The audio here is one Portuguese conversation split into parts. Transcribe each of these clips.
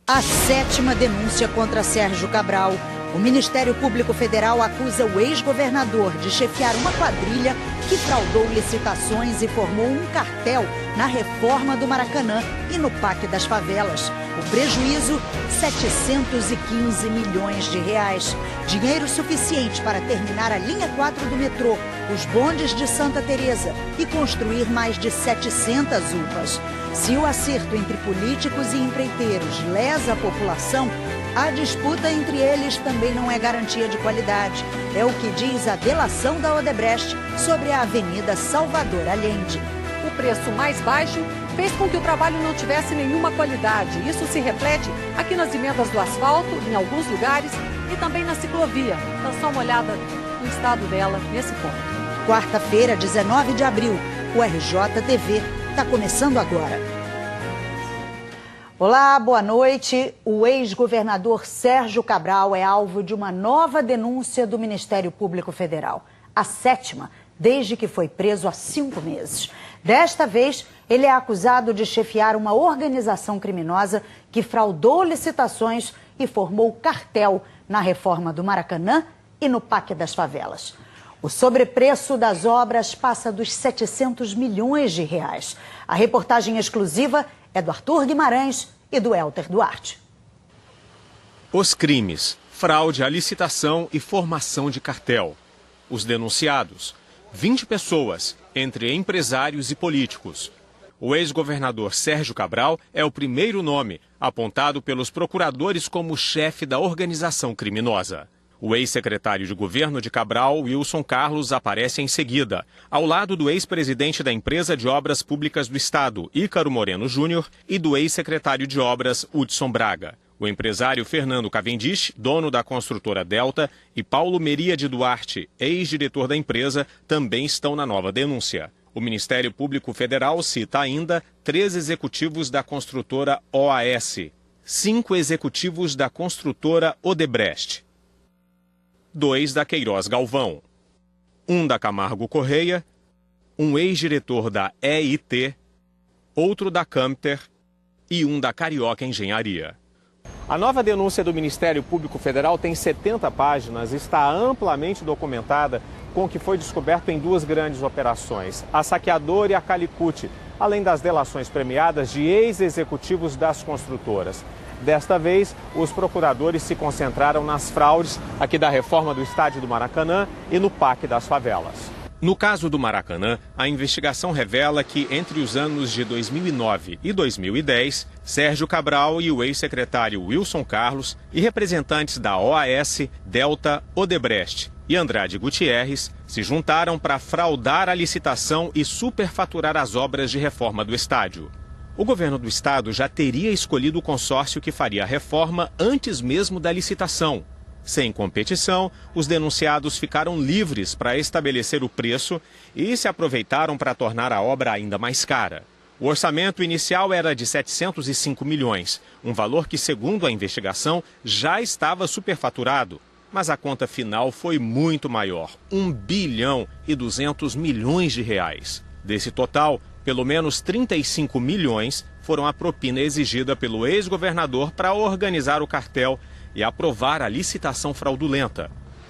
A 7ª denúncia contra Sérgio Cabral. O Ministério Público Federal acusa o ex-governador de chefiar uma quadrilha que fraudou licitações e formou um cartel na reforma do Maracanã e no Parque das Favelas. O prejuízo, 715 milhões de reais. Dinheiro suficiente para terminar a linha 4 do metrô, os bondes de Santa Teresa e construir mais de 700 UPAs. Se o acerto entre políticos e empreiteiros lesa a população, a disputa entre eles também não é garantia de qualidade. É o que diz a delação da Odebrecht sobre a Avenida Salvador Allende. O preço mais baixo fez com que o trabalho não tivesse nenhuma qualidade. Isso se reflete aqui nas emendas do asfalto, em alguns lugares, e também na ciclovia. Dá só uma olhada no estado dela nesse ponto. Quarta-feira, 19 de abril, o RJTV está começando agora. Olá, boa noite. O ex-governador Sérgio Cabral é alvo de uma nova denúncia do Ministério Público Federal. A 7ª, desde que foi preso há 5 meses. Desta vez, ele é acusado de chefiar uma organização criminosa que fraudou licitações e formou cartel na reforma do Maracanã e no Parque das Favelas. O sobrepreço das obras passa dos 700 milhões de reais. A reportagem exclusiva é do Arthur Guimarães e do Elter Duarte. Os crimes, fraude à licitação e formação de cartel. Os denunciados, 20 pessoas, entre empresários e políticos. O ex-governador Sérgio Cabral é o primeiro nome apontado pelos procuradores como chefe da organização criminosa. O ex-secretário de governo de Cabral, Wilson Carlos, aparece em seguida, ao lado do ex-presidente da Empresa de Obras Públicas do Estado, Ícaro Moreno Júnior, e do ex-secretário de Obras, Hudson Braga. O empresário Fernando Cavendish, dono da construtora Delta, e Paulo Meria de Duarte, ex-diretor da empresa, também estão na nova denúncia. O Ministério Público Federal cita ainda 3 executivos da construtora OAS, 5 executivos da construtora Odebrecht, 2 da Queiroz Galvão, 1 da Camargo Correia, um ex-diretor da EIT, outro da Camter e 1 da Carioca Engenharia. A nova denúncia do Ministério Público Federal tem 70 páginas e está amplamente documentada com o que foi descoberto em 2 grandes operações, a Saqueador e a Calicut, além das delações premiadas de ex-executivos das construtoras. Desta vez, os procuradores se concentraram nas fraudes aqui da reforma do estádio do Maracanã e no Parque das Favelas. No caso do Maracanã, a investigação revela que entre os anos de 2009 e 2010, Sérgio Cabral e o ex-secretário Wilson Carlos e representantes da OAS, Delta, Odebrecht e Andrade Gutierrez se juntaram para fraudar a licitação e superfaturar as obras de reforma do estádio. O governo do estado já teria escolhido o consórcio que faria a reforma antes mesmo da licitação. Sem competição, os denunciados ficaram livres para estabelecer o preço e se aproveitaram para tornar a obra ainda mais cara. O orçamento inicial era de 705 milhões, um valor que, segundo a investigação, já estava superfaturado. Mas a conta final foi muito maior, 1 bilhão e 200 milhões de reais. Desse total, pelo menos 35 milhões foram a propina exigida pelo ex-governador para organizar o cartel e aprovar a licitação fraudulenta.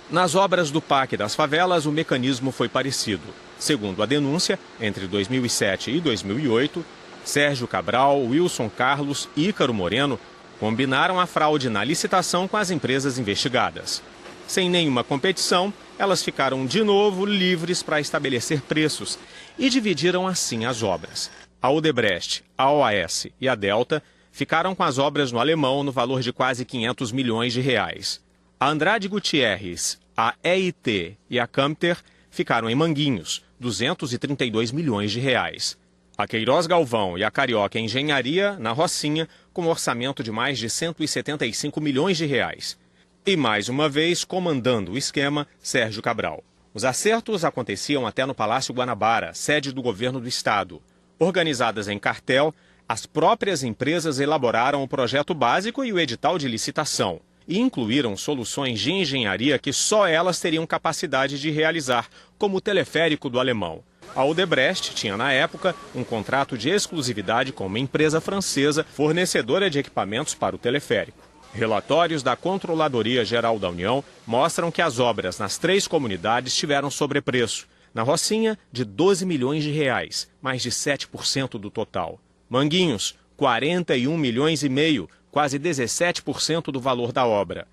Nas obras do Parque das Favelas, o mecanismo foi parecido. Segundo a denúncia, entre 2007 e 2008, Sérgio Cabral, Wilson Carlos e Ícaro Moreno combinaram a fraude na licitação com as empresas investigadas. Sem nenhuma competição, elas ficaram de novo livres para estabelecer preços e dividiram assim as obras. A Odebrecht, a OAS e a Delta ficaram com as obras no Alemão no valor de quase 500 milhões de reais. A Andrade Gutierrez, a EIT e a Camter ficaram em Manguinhos, 232 milhões de reais. A Queiroz Galvão e a Carioca Engenharia, na Rocinha, com um orçamento de mais de 175 milhões de reais. E mais uma vez, comandando o esquema, Sérgio Cabral. Os acertos aconteciam até no Palácio Guanabara, sede do governo do estado. Organizadas em cartel, as próprias empresas elaboraram o projeto básico e o edital de licitação. E incluíram soluções de engenharia que só elas teriam capacidade de realizar, como o teleférico do Alemão. A Odebrecht tinha, na época, um contrato de exclusividade com uma empresa francesa fornecedora de equipamentos para o teleférico. Relatórios da Controladoria Geral da União mostram que as obras nas 3 comunidades tiveram sobrepreço. Na Rocinha, de 12 milhões de reais, mais de 7% do total. Manguinhos, 41 milhões e meio, quase 17% do valor da obra.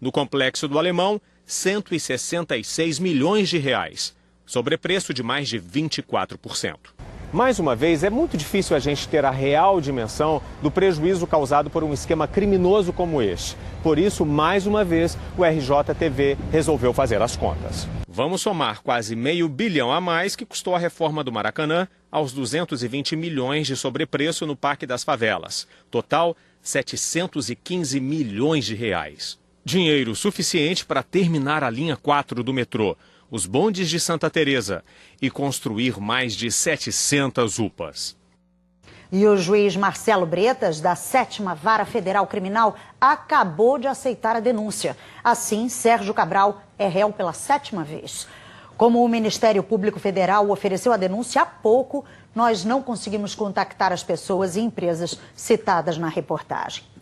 No Complexo do Alemão, 166 milhões de reais, sobrepreço de mais de 24%. Mais uma vez, é muito difícil a gente ter a real dimensão do prejuízo causado por um esquema criminoso como este. Por isso, mais uma vez, o RJTV resolveu fazer as contas. Vamos somar quase meio bilhão a mais que custou a reforma do Maracanã aos 220 milhões de sobrepreço no Parque das Favelas. Total, 715 milhões de reais. Dinheiro suficiente para terminar a linha 4 do metrô, os bondes de Santa Teresa e construir mais de 700 UPAs. E o juiz Marcelo Bretas, da 7ª Vara Federal Criminal, acabou de aceitar a denúncia. Assim, Sérgio Cabral é réu pela 7ª vez. Como o Ministério Público Federal ofereceu a denúncia há pouco, nós não conseguimos contactar as pessoas e empresas citadas na reportagem.